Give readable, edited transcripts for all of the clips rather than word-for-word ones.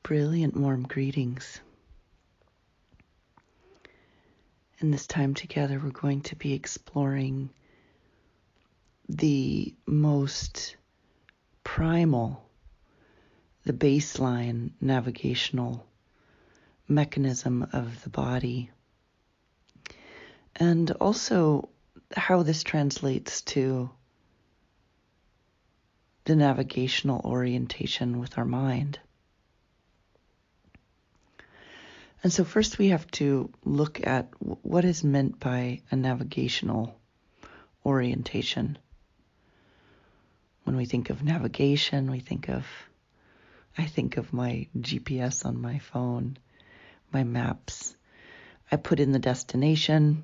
Brilliant warm greetings. In this time together, we're going to be exploring the most primal, the baseline navigational mechanism of the body, and also how this translates to the navigational orientation with our mind. And so first we have to look at what is meant by a navigational orientation. When we think of navigation, I think of my GPS on my phone, my maps. I put in the destination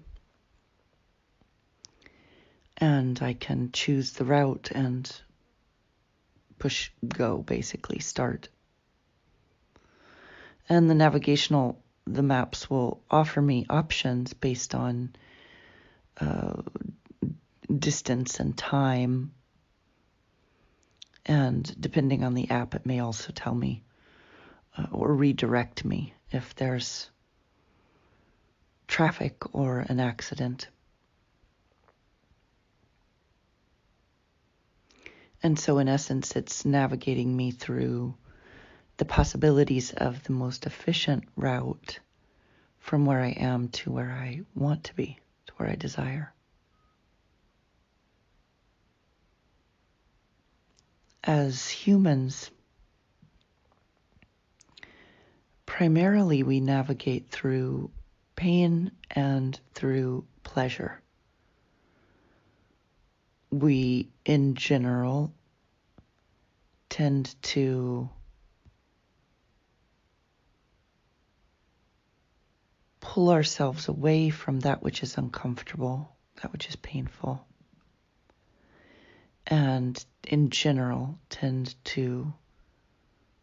and I can choose the route and push go, basically start. And the maps will offer me options based on distance and time. And depending on the app, it may also tell me or redirect me if there's traffic or an accident. And so in essence, it's navigating me through the possibilities of the most efficient route from where I am to where I want to be, to where I desire. As humans, primarily we navigate through pain and through pleasure. We, in general, tend to pull ourselves away from that which is uncomfortable, that which is painful, and in general tend to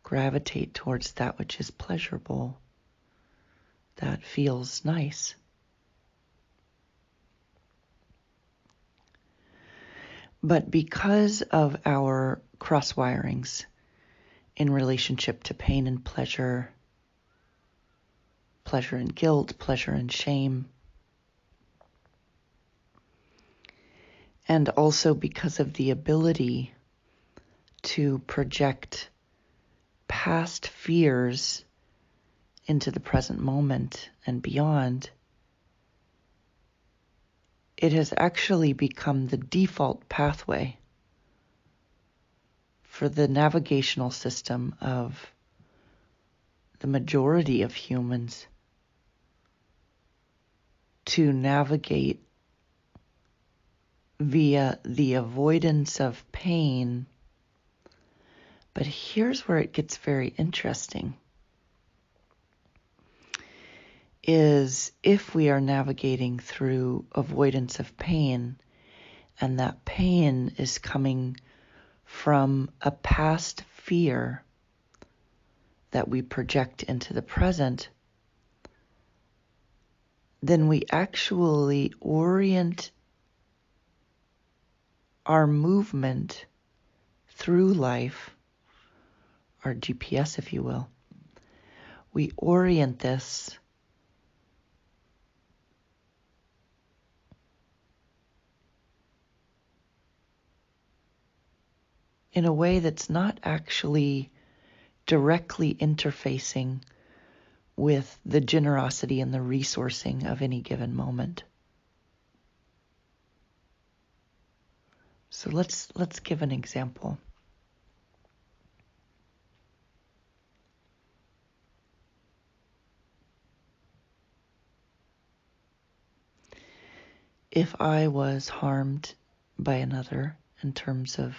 gravitate towards that which is pleasurable, that feels nice. But because of our cross-wirings in relationship to pain and pleasure, pleasure and guilt, pleasure and shame, and also because of the ability to project past fears into the present moment and beyond, it has actually become the default pathway for the navigational system of the majority of humans to navigate via the avoidance of pain. But here's where it gets very interesting, is if we are navigating through avoidance of pain, and that pain is coming from a past fear that we project into the present, then we actually orient our movement through life, our GPS, if you will. We orient this in a way that's not actually directly interfacing with the generosity and the resourcing of any given moment. So let's give an example. If I was harmed by another in terms of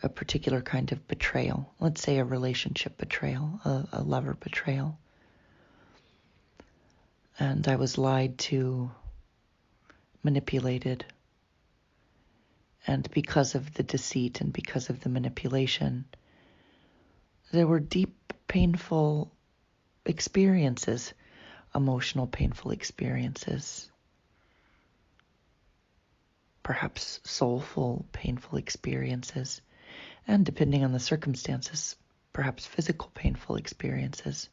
a particular kind of betrayal, let's say a relationship betrayal, a lover betrayal, and I was lied to, manipulated, and because of the deceit and because of the manipulation, there were deep, painful experiences, emotional, painful experiences, perhaps soulful, painful experiences, and depending on the circumstances, perhaps physical painful experiences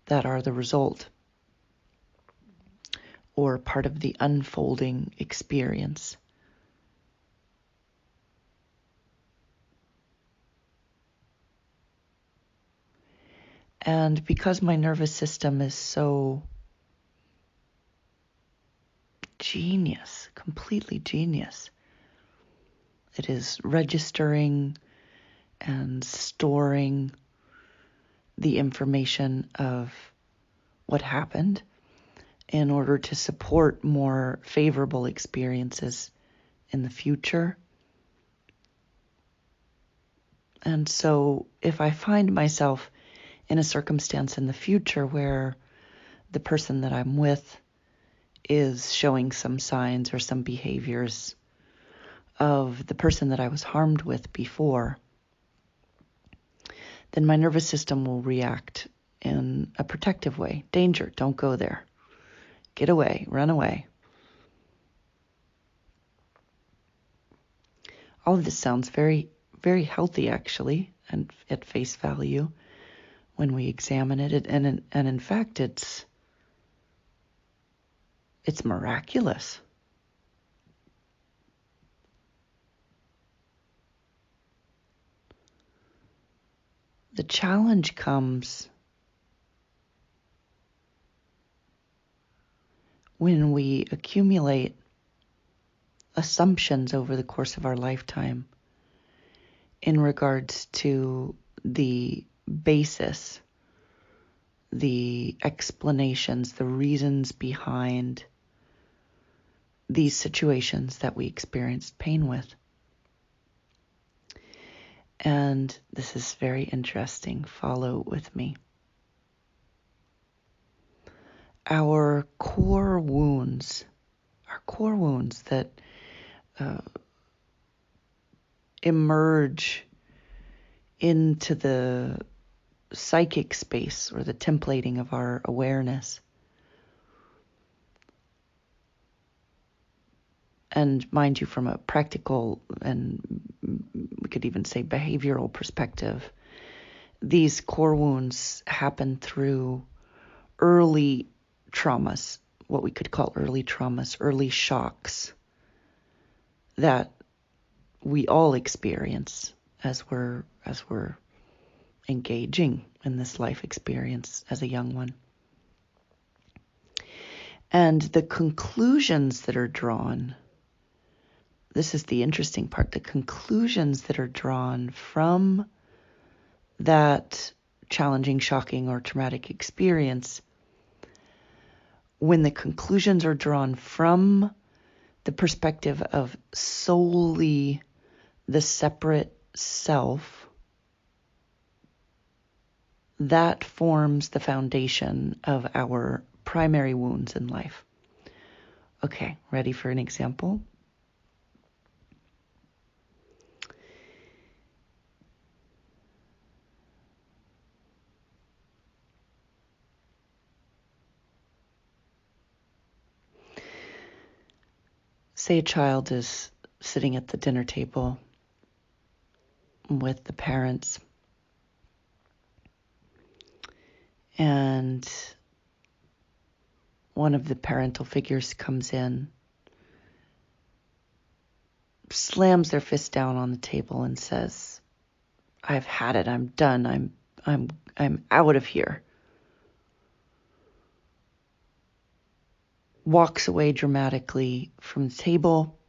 that are the result or part of the unfolding experience. And because my nervous system is so genius, completely genius, it is registering and storing the information of what happened in order to support more favorable experiences in the future. And so if I find myself in a circumstance in the future where the person that I'm with is showing some signs or some behaviors of the person that I was harmed with before, then my nervous system will react in a protective way. Danger, don't go there. Get away, run away. All of this sounds very, very healthy, actually, and at face value when we examine it. And in fact, it's miraculous. The challenge comes when we accumulate assumptions over the course of our lifetime in regards to the basis, the explanations, the reasons behind these situations that we experienced pain with. And this is very interesting. Follow with me. Our core wounds that emerge into the psychic space or the templating of our awareness. And mind you, from a practical and we could even say behavioral perspective, these core wounds happen through early traumas, what we could call early traumas, early shocks that we all experience as we're engaging in this life experience as a young one. And the conclusions that are drawn, this is the interesting part, the conclusions that are drawn from that challenging, shocking, or traumatic experience, when the conclusions are drawn from the perspective of solely the separate self, that forms the foundation of our primary wounds in life. Okay, ready for an example? Say a child is sitting at the dinner table with the parents, and one of the parental figures comes in, slams their fist down on the table and says, "I've had it. I'm done. I'm out of here." Walks away dramatically from the table,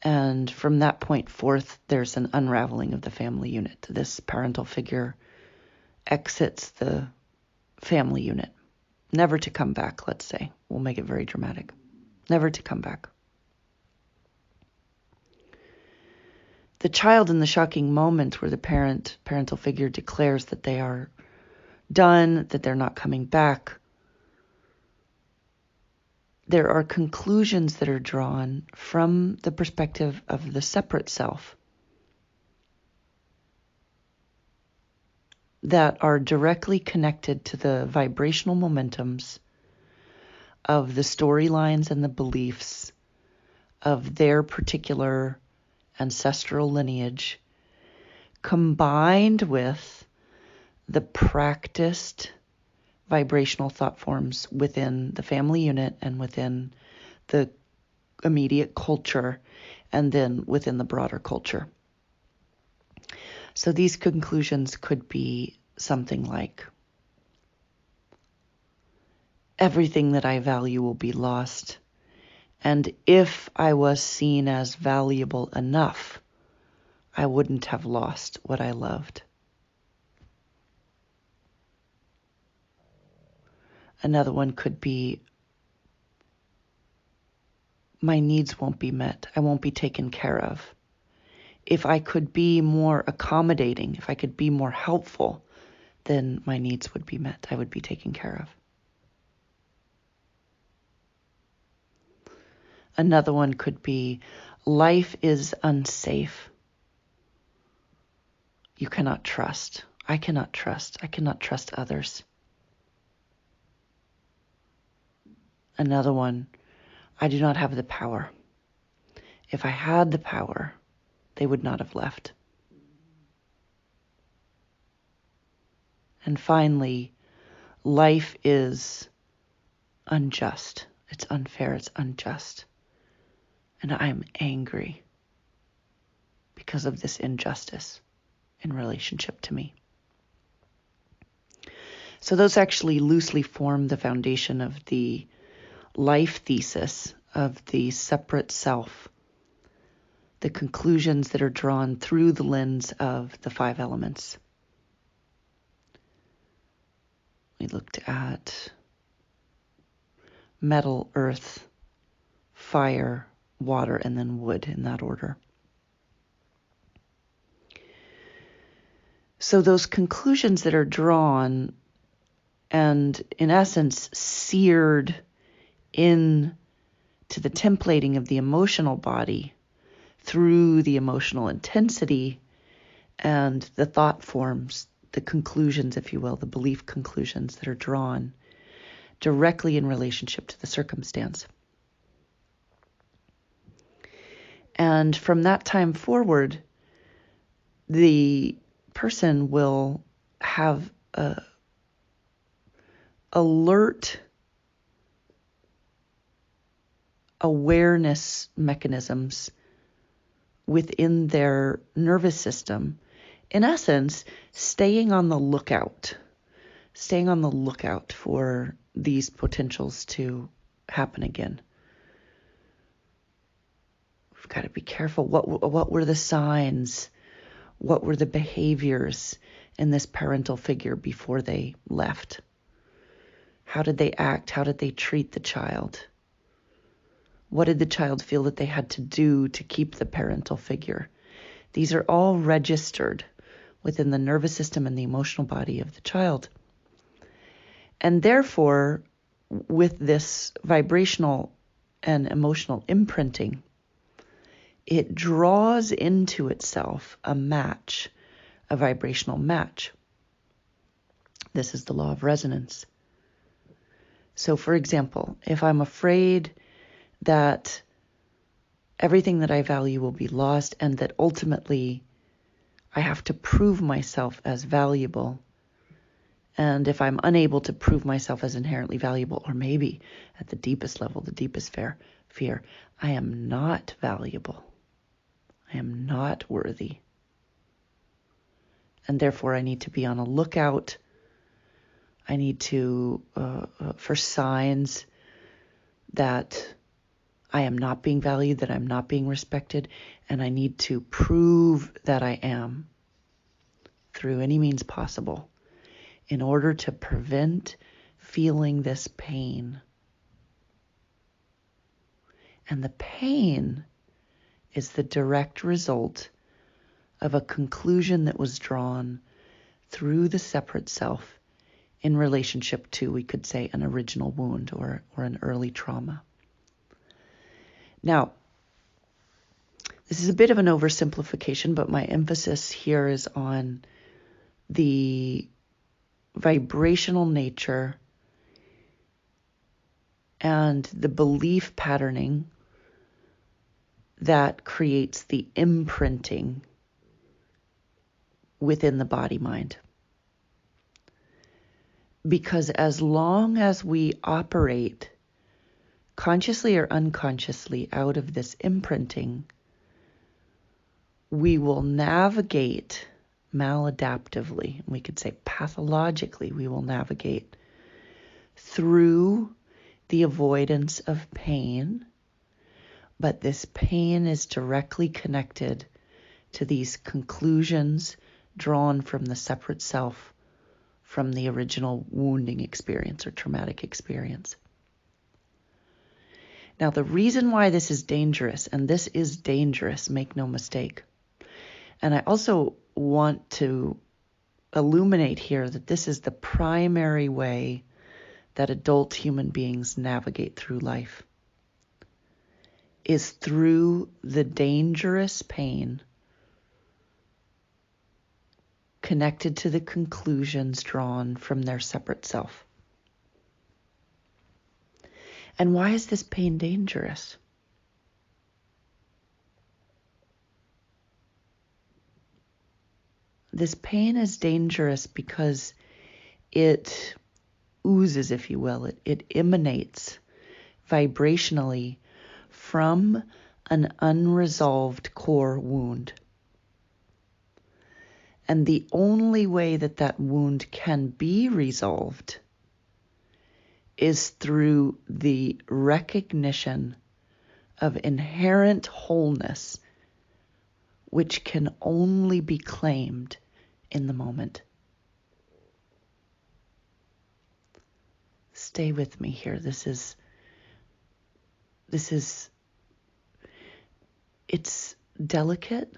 and from that point forth, there's an unraveling of the family unit. This parental figure exits the family unit, never to come back, let's say. We'll make it very dramatic. Never to come back. The child, in the shocking moment where the parental figure declares that they are done, that they're not coming back, there are conclusions that are drawn from the perspective of the separate self that are directly connected to the vibrational momentums of the storylines and the beliefs of their particular ancestral lineage, combined with the practiced vibrational thought forms within the family unit and within the immediate culture and then within the broader culture. So these conclusions could be something like, everything that I value will be lost, and if I was seen as valuable enough, I wouldn't have lost what I loved. Another one could be, my needs won't be met. I won't be taken care of. If I could be more accommodating, if I could be more helpful, then my needs would be met. I would be taken care of. Another one could be, life is unsafe. You cannot trust. I cannot trust. I cannot trust others. Another one, I do not have the power. If I had the power, they would not have left. And finally, life is unjust. It's unfair. It's unjust. And I'm angry because of this injustice in relationship to me. So those actually loosely form the foundation of the life thesis of the separate self, the conclusions that are drawn through the lens of the 5 elements. We looked at metal, earth, fire, water, and then wood in that order. So those conclusions that are drawn and in essence seared in to the templating of the emotional body through the emotional intensity and the thought forms, the conclusions, if you will, the belief conclusions that are drawn directly in relationship to the circumstance. And from that time forward, the person will have alert awareness mechanisms within their nervous system. In essence, staying on the lookout for these potentials to happen again. We've got to be careful. What were the signs? What were the behaviors in this parental figure before they left? How did they act? How did they treat the child? What did the child feel that they had to do to keep the parental figure? These are all registered within the nervous system and the emotional body of the child. And therefore, with this vibrational and emotional imprinting, it draws into itself a match, a vibrational match. This is the law of resonance. So, for example, if I'm afraid that everything that I value will be lost and that ultimately I have to prove myself as valuable, and if I'm unable to prove myself as inherently valuable, or maybe at the deepest level, the deepest fear, I am not valuable. I am not worthy. And therefore I need to be on a lookout. I need to, for signs that I am not being valued, that I'm not being respected, and I need to prove that I am through any means possible in order to prevent feeling this pain. And the pain is the direct result of a conclusion that was drawn through the separate self in relationship to, we could say, an original wound or an early trauma. Now, this is a bit of an oversimplification, but my emphasis here is on the vibrational nature and the belief patterning that creates the imprinting within the body-mind. Because as long as we operate consciously or unconsciously out of this imprinting, we will navigate maladaptively, we could say pathologically, we will navigate through the avoidance of pain, but this pain is directly connected to these conclusions drawn from the separate self from the original wounding experience or traumatic experience. Now, the reason why this is dangerous, and this is dangerous, make no mistake, and I also want to illuminate here that this is the primary way that adult human beings navigate through life, is through the dangerous pain connected to the conclusions drawn from their separate self. And why is this pain dangerous? This pain is dangerous because it oozes, if you will, it emanates vibrationally from an unresolved core wound. And the only way that that wound can be resolved is through the recognition of inherent wholeness, which can only be claimed in the moment. Stay with me here. It's delicate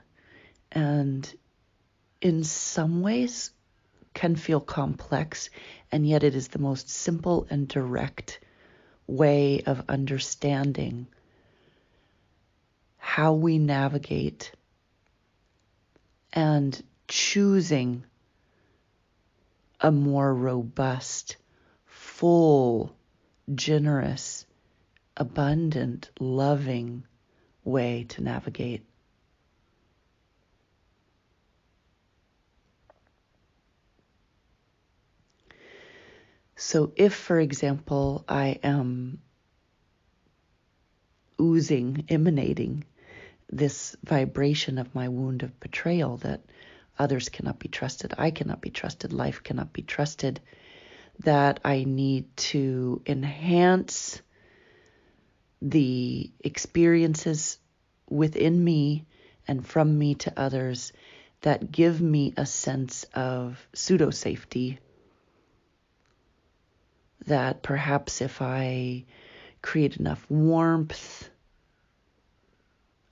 and in some ways can feel complex, and yet it is the most simple and direct way of understanding how we navigate and choosing a more robust, full, generous, abundant, loving way to navigate. So if, for example, I am emanating this vibration of my wound of betrayal, that others cannot be trusted, I cannot be trusted, life cannot be trusted, that I need to enhance the experiences within me and from me to others that give me a sense of pseudo-safety, that perhaps if I create enough warmth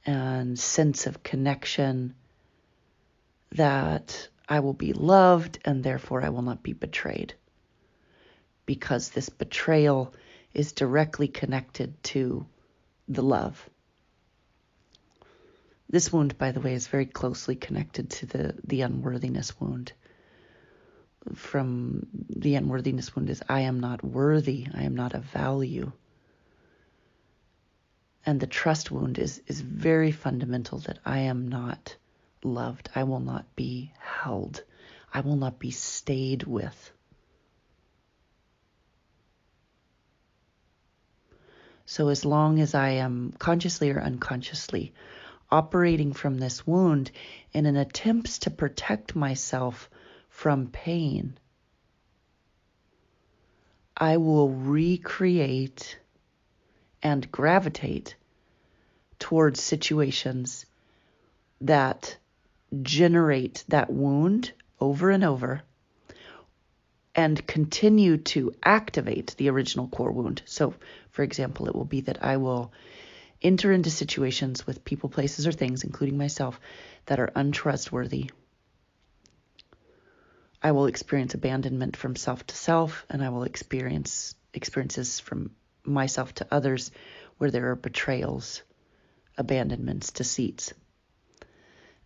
and sense of connection, that I will be loved and therefore I will not be betrayed, because this betrayal is directly connected to the love. This wound, by the way, is very closely connected to the unworthiness wound. From the unworthiness wound is I am not worthy, I am not of value. And the trust wound is very fundamental, that I am not loved, I will not be held, I will not be stayed with. So as long as I am consciously or unconsciously operating from this wound in an attempt to protect myself from pain, I will recreate and gravitate towards situations that generate that wound over and over and continue to activate the original core wound. So, for example, it will be that I will enter into situations with people, places, or things, including myself, that are untrustworthy. I will experience abandonment from self to self, and I will experience experiences from myself to others where there are betrayals, abandonments, deceits.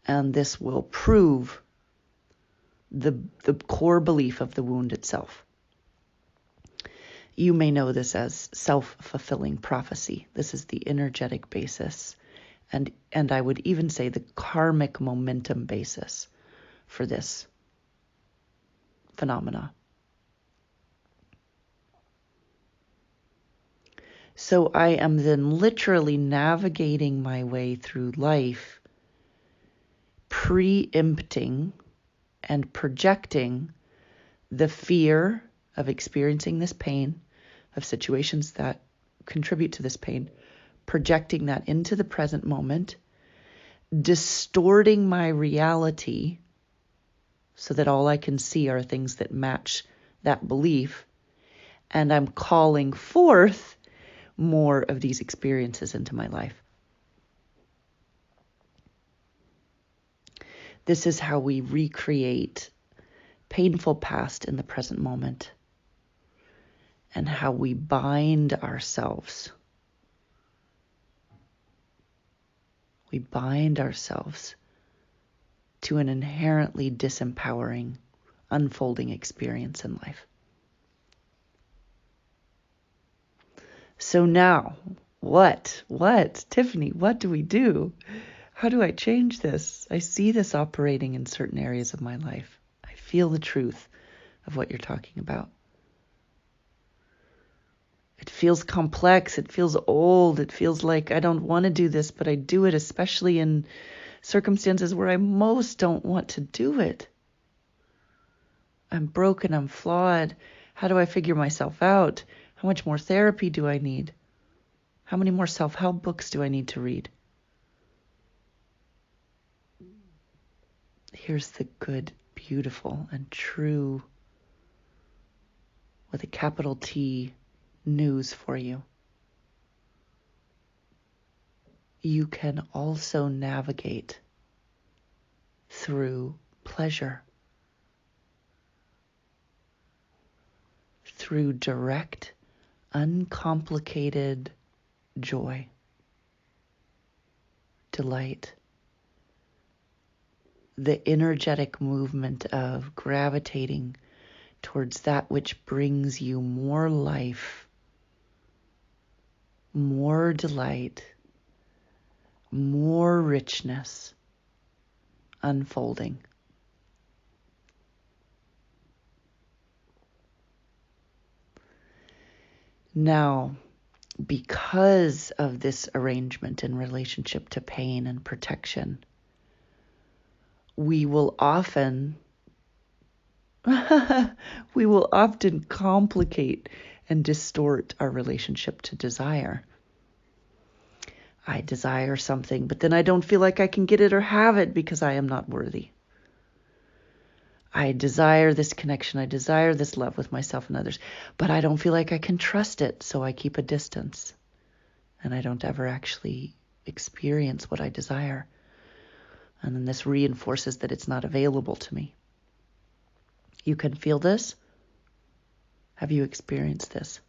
And this will prove the core belief of the wound itself. You may know this as self-fulfilling prophecy. This is the energetic basis, and I would even say the karmic momentum basis for this phenomena. So I am then literally navigating my way through life, preempting and projecting the fear of experiencing this pain, of situations that contribute to this pain, projecting that into the present moment, distorting my reality so that all I can see are things that match that belief, and I'm calling forth more of these experiences into my life. This is how we recreate painful past in the present moment, and how we bind ourselves. We bind ourselves to an inherently disempowering, unfolding experience in life. So now, what? Tiffany, what do we do? How do I change this? I see this operating in certain areas of my life. I feel the truth of what you're talking about. It feels complex. It feels old. It feels like I don't want to do this, but I do it, especially in circumstances where I most don't want to do it. I'm broken. I'm flawed. How do I figure myself out? How much more therapy do I need? How many more self-help books do I need to read? Here's the good, beautiful, and true, with a capital T, news for you. You can also navigate through pleasure, through direct, uncomplicated joy, delight, the energetic movement of gravitating towards that which brings you more life, more delight, more richness unfolding. Now, because of this arrangement in relationship to pain and protection, we will often complicate and distort our relationship to desire. I desire something, but then I don't feel like I can get it or have it because I am not worthy. I desire this connection. I desire this love with myself and others, but I don't feel like I can trust it, so I keep a distance. And I don't ever actually experience what I desire. And then this reinforces that it's not available to me. You can feel this? Have you experienced this?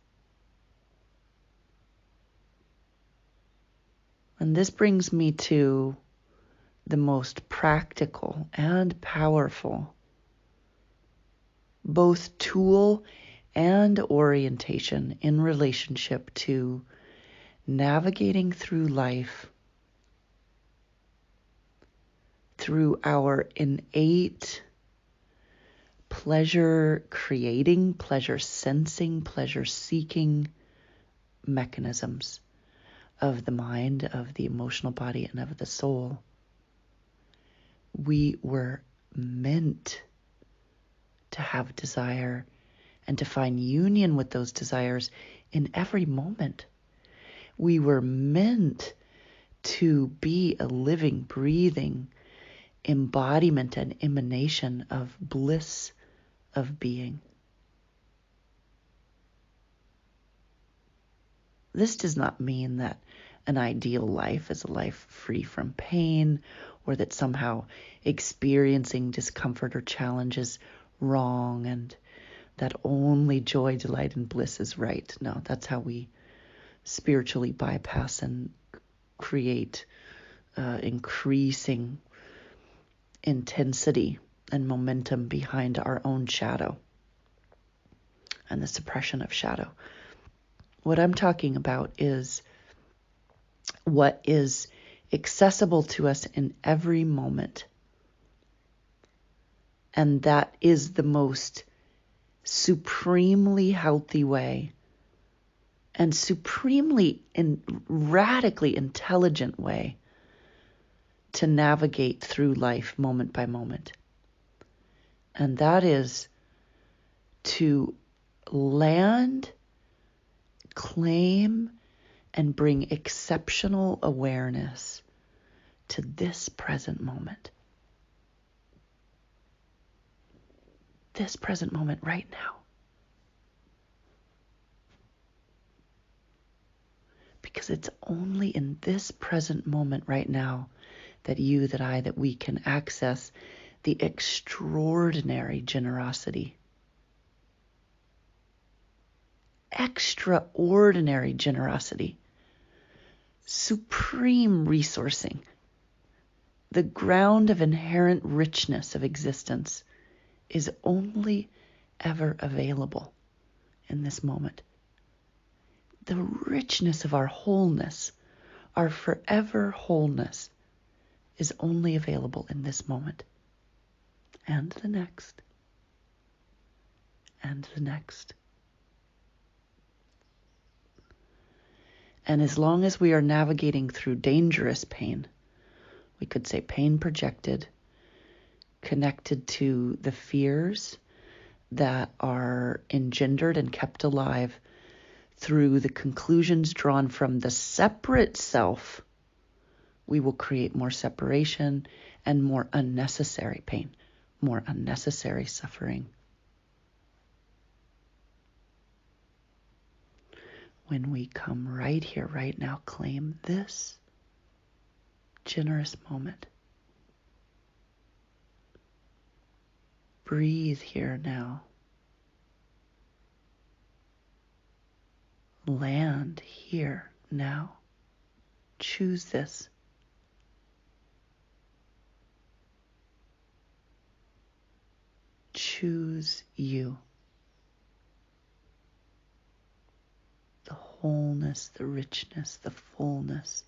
And this brings me to the most practical and powerful, both tool and orientation in relationship to navigating through life through our innate pleasure creating, pleasure sensing, pleasure seeking mechanisms of the mind, of the emotional body, and of the soul. We were meant to have desire and to find union with those desires in every moment. We were meant to be a living, breathing embodiment and emanation of bliss of being. This does not mean that an ideal life is a life free from pain, or that somehow experiencing discomfort or challenge is wrong and that only joy, delight, and bliss is right. No, that's how we spiritually bypass and create increasing intensity and momentum behind our own shadow and the suppression of shadow. What I'm talking about is what is accessible to us in every moment. And that is the most supremely healthy way and supremely and radically intelligent way to navigate through life moment by moment. And that is to land, claim, and bring exceptional awareness to this present moment. This present moment right now. Because it's only in this present moment right now that you, that I, that we can access the extraordinary generosity. Extraordinary generosity. Supreme resourcing. The ground of inherent richness of existence is only ever available in this moment. The richness of our wholeness, our forever wholeness, is only available in this moment. And the next. And the next. And as long as we are navigating through dangerous pain, we could say pain projected, connected to the fears that are engendered and kept alive through the conclusions drawn from the separate self, we will create more separation and more unnecessary pain, more unnecessary suffering. When we come right here, right now, claim this generous moment. Breathe here now. Land here now. Choose this. Choose you. The wholeness, the richness, the fullness,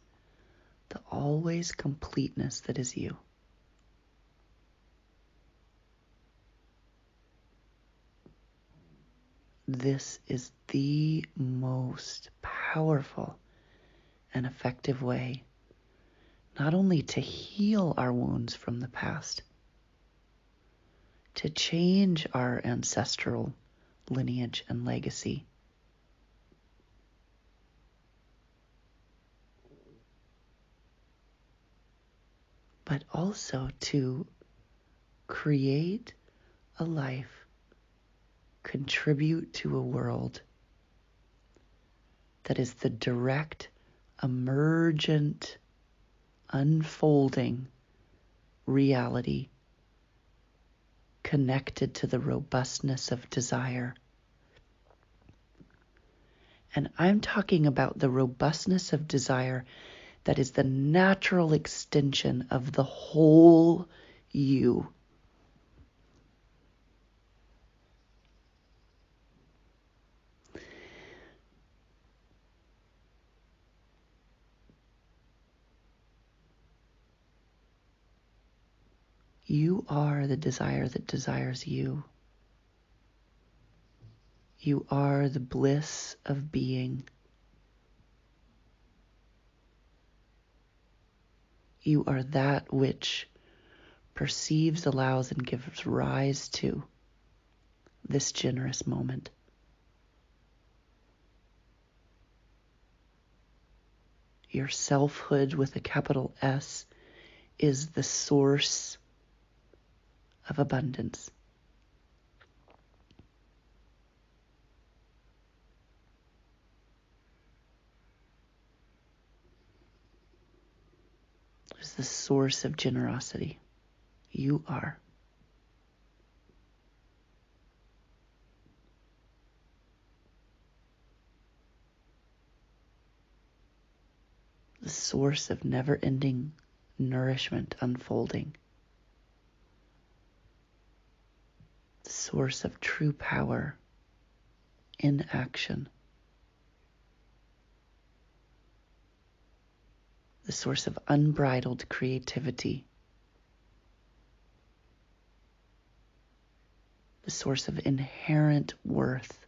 the always completeness that is you. This is the most powerful and effective way not only to heal our wounds from the past, to change our ancestral lineage and legacy, but also to create a life, contribute to a world that is the direct, emergent, unfolding reality connected to the robustness of desire. And I'm talking about the robustness of desire that is the natural extension of the whole you. You are the desire that desires you. You are the bliss of being. You are that which perceives, allows, and gives rise to this generous moment. Your selfhood with a capital S is the source of abundance. It's the source of generosity. You are. The source of never-ending nourishment unfolding. The source of true power in action. The source of unbridled creativity. the source of inherent worth.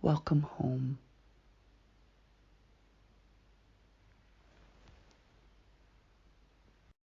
Welcome home.